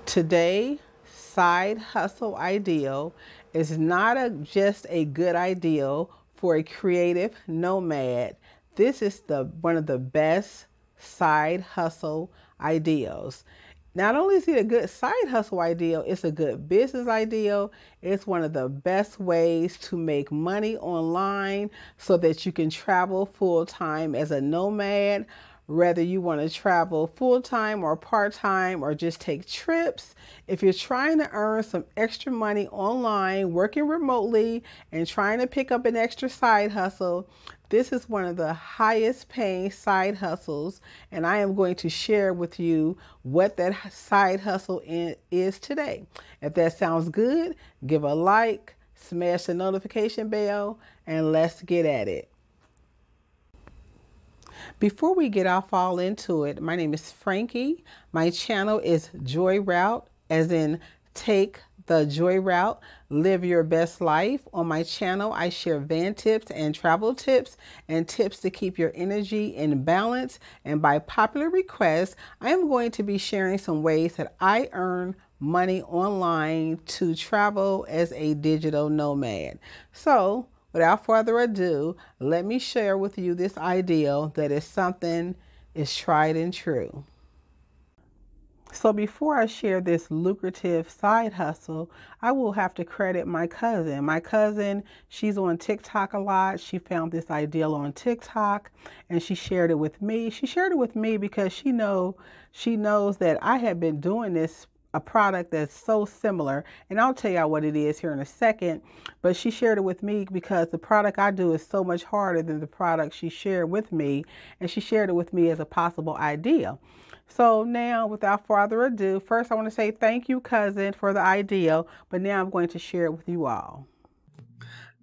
Today, side hustle ideal is not just a good ideal for a creative nomad. This is one of the best side hustle ideals. Not only is it a good side hustle ideal, it's a good business ideal. It's one of the best ways to make money online so that you can travel full time as a nomad, whether you want to travel full time or part time or just take trips. If you're trying to earn some extra money online, working remotely, and trying to pick up an extra side hustle, this is one of the highest paying side hustles, and I am going to share with you what that side hustle is today. If that sounds good, give a like, smash the notification bell, and let's get at it. Before we get off all into it, my name is Frankie. My channel is Joy Route, as in take the joy route, live your best life. On my channel, I share van tips and travel tips and tips to keep your energy in balance. And by popular request, I am going to be sharing some ways that I earn money online to travel as a digital nomad. So, without further ado, let me share with you this ideal that is something is tried and true. So before I share this lucrative side hustle, I will have to credit my cousin. My cousin, she's on TikTok a lot. She found this ideal on TikTok and she shared it with me. She shared it with me because she knows that I have been doing a product that's so similar, and I'll tell y'all what it is here in a second, but she shared it with me because the product I do is so much harder than the product she shared with me, and she shared it with me as a possible idea. So now, without further ado, first I want to say thank you, cousin, for the idea, but now I'm going to share it with you all.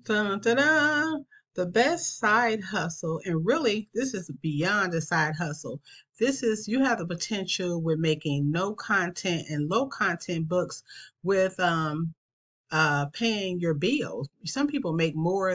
Dun, dun, dun. The best side hustle, and really this is beyond a side hustle. This is, you have the potential with making no content and low content books with paying your bills. Some people make more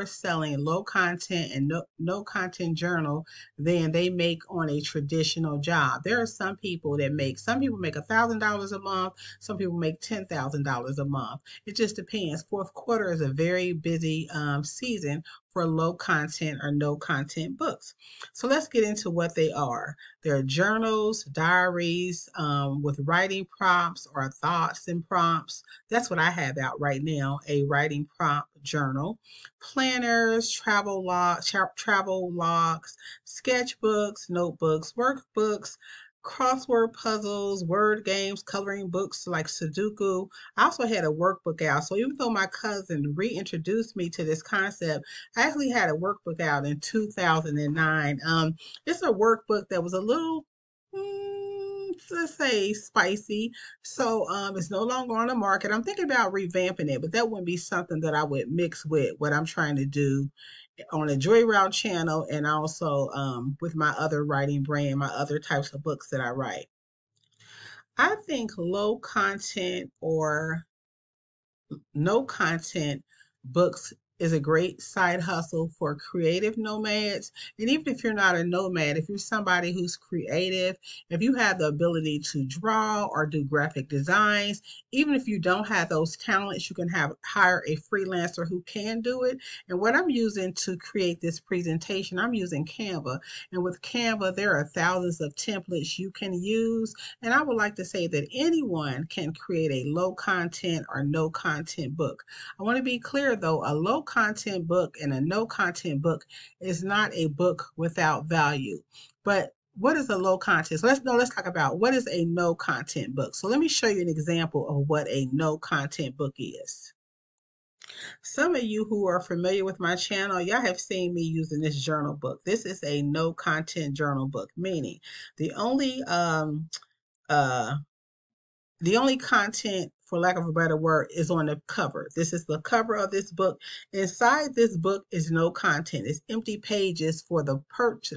selling low content and no content journal than they make on a traditional job. There are some people make $1,000 a month. Some people make $10,000 a month. It just depends. Fourth quarter is a very busy season for low content or no content books. So let's get into what they are. They're journals, diaries with writing prompts or thoughts and prompts. That's what I have out right now, a writing prompt journal. Planners, travel logs, sketchbooks, notebooks, workbooks, crossword puzzles, word games, coloring books like Sudoku. I also had a workbook out. So even though my cousin reintroduced me to this concept, I actually had a workbook out in 2009. It's a workbook that was a little, let's say, spicy. So it's no longer on the market. I'm thinking about revamping it, but that wouldn't be something that I would mix with what I'm trying to do on a Joy Route channel, and also with my other writing brand, my other types of books that I write. I think low content or no content books is a great side hustle for creative nomads. And even if you're not a nomad, if you're somebody who's creative, if you have the ability to draw or do graphic designs, even if you don't have those talents, you can hire a freelancer who can do it. And what I'm using to create this presentation, I'm using Canva. And with Canva, there are thousands of templates you can use. And I would like to say that anyone can create a low content or no content book. I want to be clear though, a low content book and a no content book is not a book without value. But what is a low content? So let's talk about what is a no content book. So let me show you an example of what a no content book is. Some of you who are familiar with my channel, y'all have seen me using this journal book. This is a no content journal book, meaning the only content, for lack of a better word, is on the cover. This is the cover of this book. Inside this book is no content. It's empty pages for the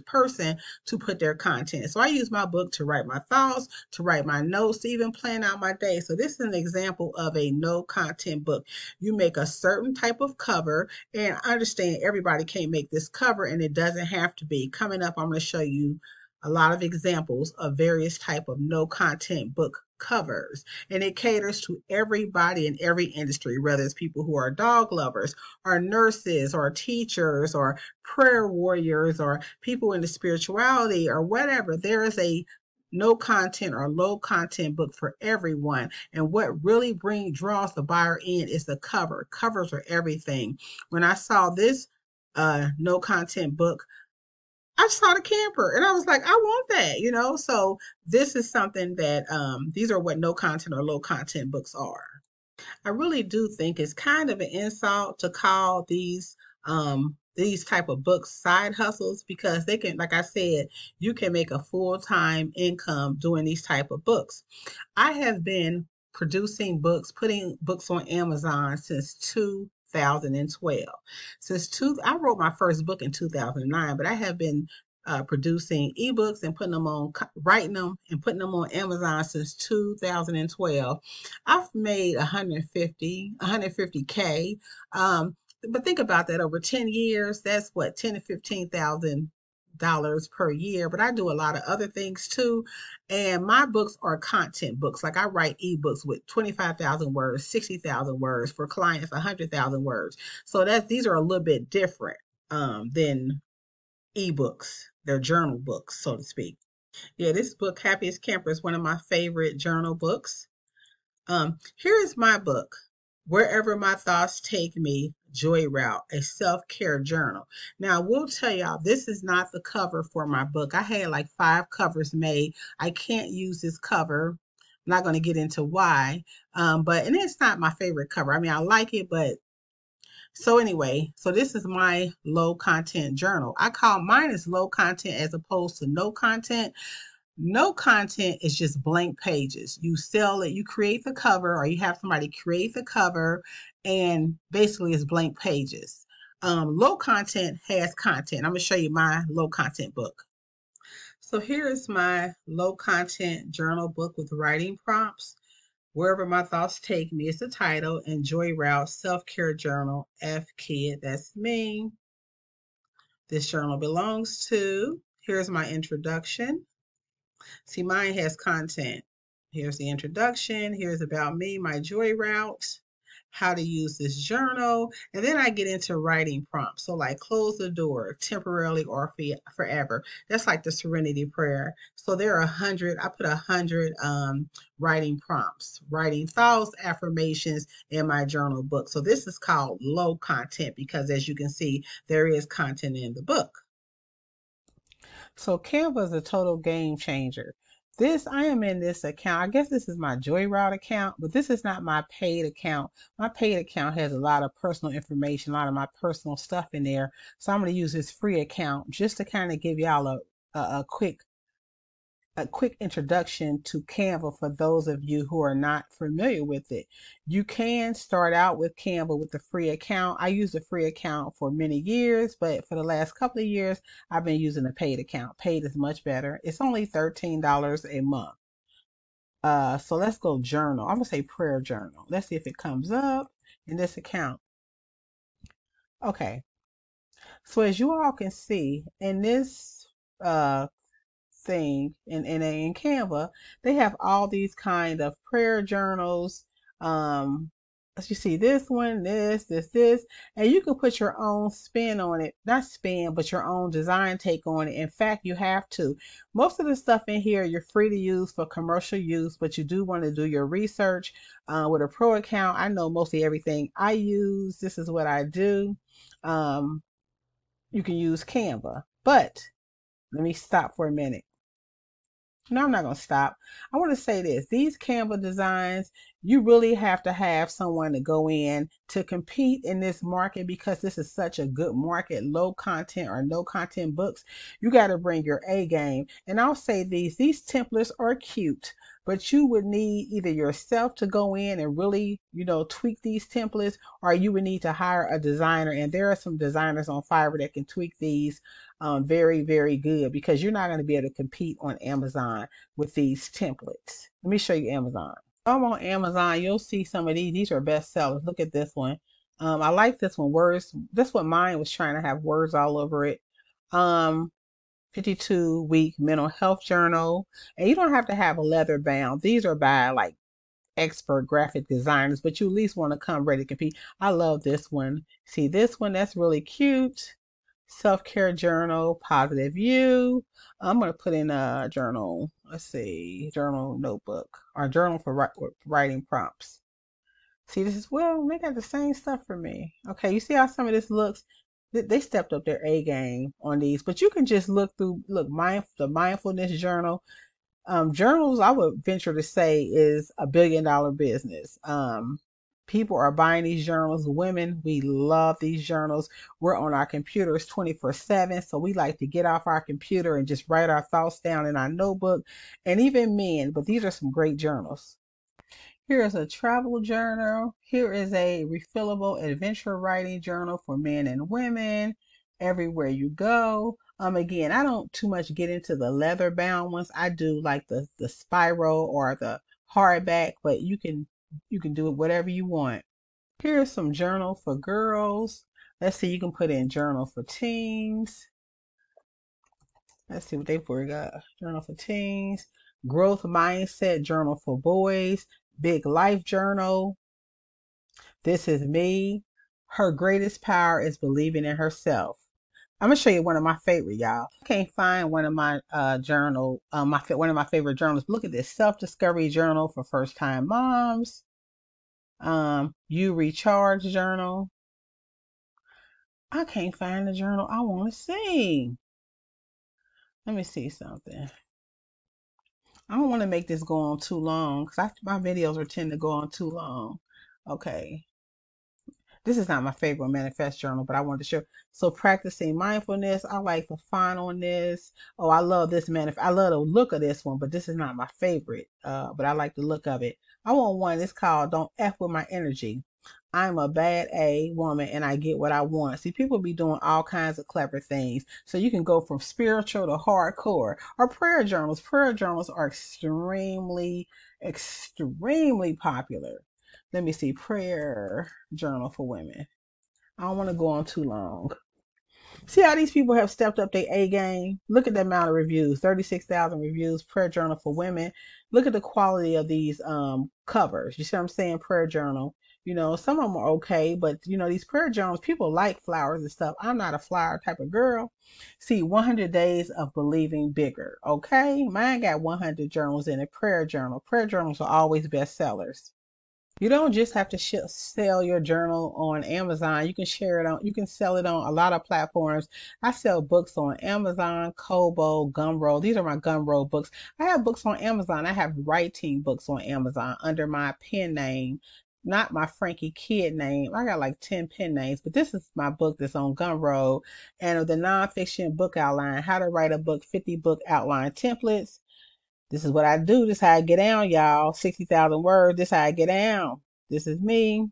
person to put their content. So I use my book to write my thoughts, to write my notes, to even plan out my day. So this is an example of a no content book. You make a certain type of cover, and I understand everybody can't make this cover, and it doesn't have to be. Coming up, I'm going to show you a lot of examples of various type of no content book covers, and it caters to everybody in every industry, whether it's people who are dog lovers or nurses or teachers or prayer warriors or people into spirituality or whatever. There is a no content or low content book for everyone. And what really draws the buyer in is the cover. Covers are everything. When I saw this no content book, I saw the camper and I was like, I want that, you know? So this is something that these are what no content or low content books are. I really do think it's kind of an insult to call these type of books side hustles, because they can, like I said, you can make a full-time income doing these type of books. I have been producing books, putting books on Amazon since 2012. I wrote my first book in 2009, but I have been producing ebooks and putting them on, writing them and putting them on Amazon since 2012. I've made 150K. But think about that, over 10 years, that's what, 10 to 15,000 dollars per year. But I do a lot of other things too. And my books are content books. Like I write ebooks with 25,000 words, 60,000 words, for clients 100,000 words. So these are a little bit different than ebooks. They're journal books, so to speak. Yeah, this book, Happiest Camper, is one of my favorite journal books. Here is my book, Wherever My Thoughts Take Me, Joy Route, a self-care journal. Now, I will tell y'all, this is not the cover for my book. I had like 5 covers made. I can't use this cover. I'm not going to get into why, and it's not my favorite cover. I mean, I like it, but so anyway, so this is my low content journal. I call mine is low content as opposed to no content. No content is just blank pages. You sell it, you create the cover, or you have somebody create the cover, and basically it's blank pages. Low content has content. I'm going to show you my low content book. So here is my low content journal book with writing prompts. Wherever My Thoughts Take Me is the title, and Joy Route Self-Care Journal, F Kid, that's me. This journal belongs to, here's my introduction. See, mine has content. Here's the introduction. Here's about me, my joy route, how to use this journal. And then I get into writing prompts. So like close the door temporarily or forever. That's like the serenity prayer. So there are 100, I put 100 writing prompts, writing thoughts, affirmations in my journal book. So this is called low content because, as you can see, there is content in the book. So Canva is a total game changer. I am in this account. I guess this is my Joy Route account, but this is not my paid account. My paid account has a lot of personal information, a lot of my personal stuff in there. So I'm going to use this free account just to kind of give y'all a quick introduction to Canva for those of you who are not familiar with it. You can start out with Canva with the free account. I used a free account for many years, but for the last couple of years, I've been using a paid account. Paid is much better. It's only $13 a month. So let's go journal. I'm gonna say prayer journal. Let's see if it comes up in this account. Okay. So as you all can see in this thing in Canva, they have all these kind of prayer journals. As you see, this one, this, and you can put your own spin on it. Not spin, but your own design take on it. In fact, you have to. Most of the stuff in here, you're free to use for commercial use, but you do want to do your research. With a pro account, I know mostly everything I use. This is what I do. You can use Canva, but let me stop for a minute. No, I'm not going to stop. I want to say this. These Canva designs, you really have to have someone to go in to compete in this market, because this is such a good market, low content or no content books. You got to bring your A game. And I'll say these templates are cute, but you would need either yourself to go in and really, tweak these templates, or you would need to hire a designer. And there are some designers on Fiverr that can tweak these very, very good, because you're not going to be able to compete on Amazon with these templates. Let me show you Amazon. I'm on Amazon. You'll see some of these. These are best sellers. Look at this one. I like this one. Words. That's what mine was trying to have words all over it. 52-week mental health journal. And you don't have to have a leather bound. These are by like expert graphic designers, but you at least want to come ready to compete. I love this one. See this one? That's really cute. Self-care journal, positive view. I'm going to put in a journal. Let's see, journal notebook or journal for writing prompts. See, this is, well, they got the same stuff for me. Okay, you see how some of this looks? They stepped up their A game on these, but you can just look through, look, the Mindfulness Journal. Journals, I would venture to say, is a $1 billion business. People are buying these journals. Women, we love these journals. We're on our computers 24/7, so we like to get off our computer and just write our thoughts down in our notebook. And even men, but these are some great journals. Here is a travel journal. Here is a refillable adventure writing journal for men and women. Everywhere you go. Again, I don't too much get into the leather bound ones. I do like the spiral or the hardback, but you can do it whatever you want. Here's some journal for girls. Let's see, you can put in journal for teens. Let's see what they got. Journal for teens. Growth mindset journal for boys. Big life journal. This is me. Her greatest power is believing in herself. I'm gonna show you one of my favorite, y'all. I can't find one of my one of my favorite journals. Look at this self-discovery journal for first-time moms. You recharge journal. I can't find the journal I want to see. Let me see something. I don't want to make this go on too long because my videos are tend to go on too long. Okay. This is not my favorite manifest journal, but I wanted to show. So practicing mindfulness, I like the font on this. Oh, I love this I love the look of this one, but this is not my favorite. But I like the look of it. I want one that's called Don't F With My Energy. I'm a bad A woman and I get what I want. See, people be doing all kinds of clever things. So you can go from spiritual to hardcore. Or prayer journals. Prayer journals are extremely, extremely popular. Let me see, prayer journal for women. I don't want to go on too long. See how these people have stepped up their A game? Look at the amount of reviews, 36,000 reviews, prayer journal for women. Look at the quality of these covers. You see what I'm saying? Prayer journal. You know, some of them are okay, but you know, these prayer journals, people like flowers and stuff. I'm not a flower type of girl. See, 100 days of believing bigger. Okay, mine got 100 journals in it. Prayer journal. Prayer journals are always bestsellers. You don't just have to sell your journal on Amazon. You can share it on, you can sell it on a lot of platforms. I sell books on Amazon, Kobo, Gumroad. These are my Gumroad books. I have books on Amazon. I have writing books on Amazon under my pen name, not my Franki Kid name. I got like 10 pen names, but this is my book that's on Gumroad. And the nonfiction book outline, how to write a book, 50 book outline templates. This is what I do. This is how I get down, y'all. 60,000 words. This is how I get down. This is me.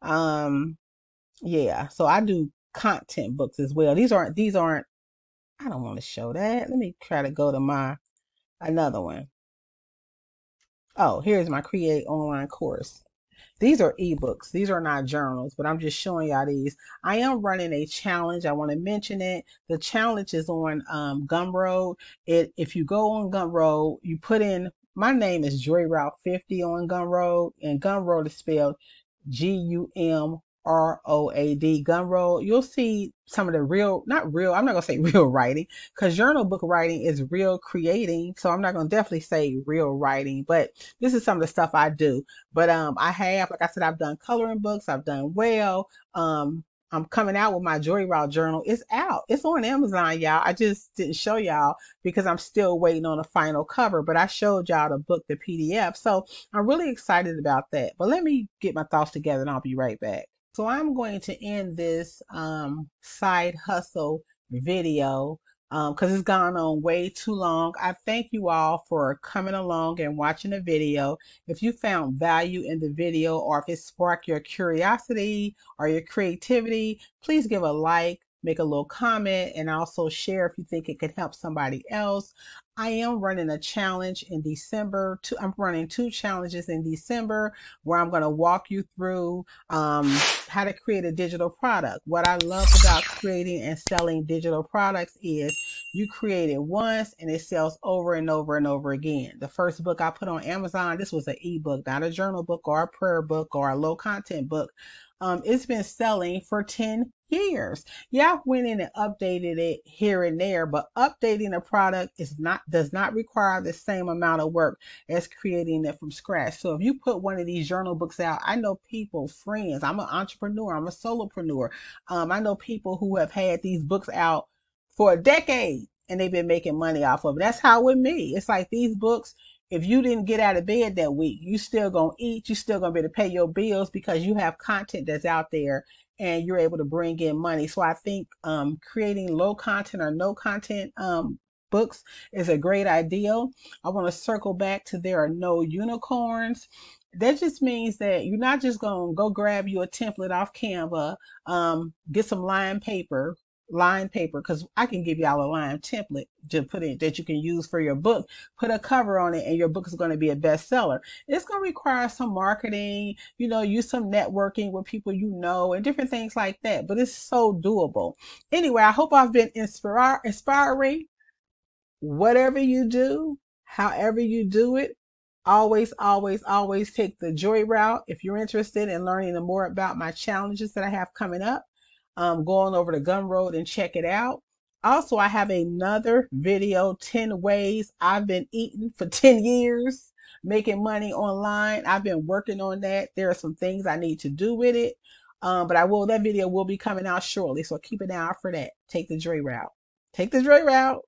Yeah. So I do content books as well. These aren't, I don't want to show that. Let me try to go to another one. Oh, here's my Create Online course. These are ebooks. These are not journals, but I'm just showing y'all these. I am running a challenge. I want to mention it. The challenge is on Gumroad. If you go on Gumroad, you put in, my name is Gurrrrl 50 on Gumroad, and Gumroad is spelled Gumroad. Gumroad. You'll see some of the real, not real, I'm not going to say real writing because journal book writing is real creating. So I'm not going to definitely say real writing, but this is some of the stuff I do. But I have, like I said, I've done coloring books. I've done I'm coming out with my Gurrrrl journal. It's out. It's on Amazon, y'all. I just didn't show y'all because I'm still waiting on a final cover, but I showed y'all the book, the PDF. So I'm really excited about that. But let me get my thoughts together and I'll be right back. So I'm going to end this side hustle video because it's gone on way too long. I thank you all for coming along and watching the video. If you found value in the video or if it sparked your curiosity or your creativity, please give a like, make a little comment, and also share if you think it could help somebody else. I am running a challenge in December. I'm running 2 challenges in December where I'm going to walk you through how to create a digital product. What I love about creating and selling digital products is You create it once and it sells over and over and over again. The first book I put on Amazon, this was an ebook, not a journal book or a prayer book or a low content book. It's been selling for 10 years. Yeah, I went in and updated it here and there, but updating a product does not require the same amount of work as creating it from scratch. So if you put one of these journal books out, I know people, friends, I'm an entrepreneur, I'm a solopreneur. I know people who have had these books out for a decade and they've been making money off of it. That's how with me. It's like these books, if you didn't get out of bed that week, you still gonna eat, you still gonna be able to pay your bills because you have content that's out there and you're able to bring in money. So I think creating low content or no content books is a great idea. I want to circle back to there are no unicorns. That just means that you're not just going to go grab you a template off Canva, get some line paper, because I can give y'all a line template to put in that you can use for your book, put a cover on it, and your book is going to be a bestseller. It's going to require some marketing, use some networking with people and different things like that, but it's so doable. Anyway, I hope I've been inspiring. Whatever you do, however you do it, always, always, always take the joy route. If you're interested in learning more about my challenges that I have coming up, go on over to Gumroad and check it out. Also, I have another video, 10 ways I've been eating for 10 years, making money online. I've been working on that. There are some things I need to do with it. But that video will be coming out shortly. So keep an eye out for that. Take the joy route. Take the joy route.